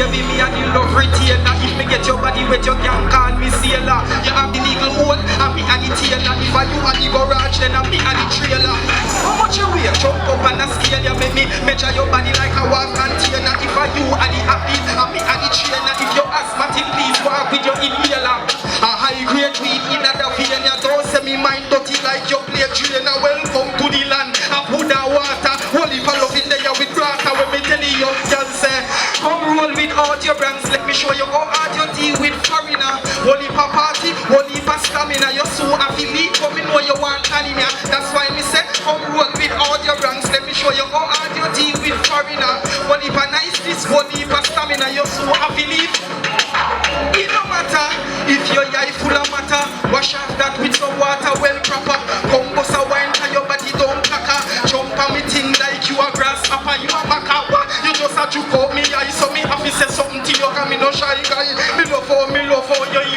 baby, me and you love retainer. If me get your body wet, you can call me sailor. You have the legal hole, and me and the tailor. If I you and the garage, then I'm me and the trailer. How much you weigh? Jump up on the scale, you make me measure your body like a wall container. If I you and the athlete, and me and the trainer. If you're asthmatic, please walk with your inhaler. A high grade weed in a Davina. Don't say me mind dirty like your play trainer. Welcome to the land of wood and water. Holy for love in there with grata. When me tell you, just say, come roll with all your brands. Let me show you how hard you deal with foreigner. Holy for party, holy for stamina. You're so affiliate, but me know you want anemia. That's why me say, come roll with all your brands. Let me show you how hard you deal with foreigner. Holy for niceness, holy for stamina. You're so affiliate. It no matter if your eye full of matter. Wash off that with some water well proper. Come bust a wine and your body don't caca. Jump on me thing like you a grasshopper. You a baka. You just a juke out me eye. So me have to say something to you. Cause me no shy guy. Me love for you.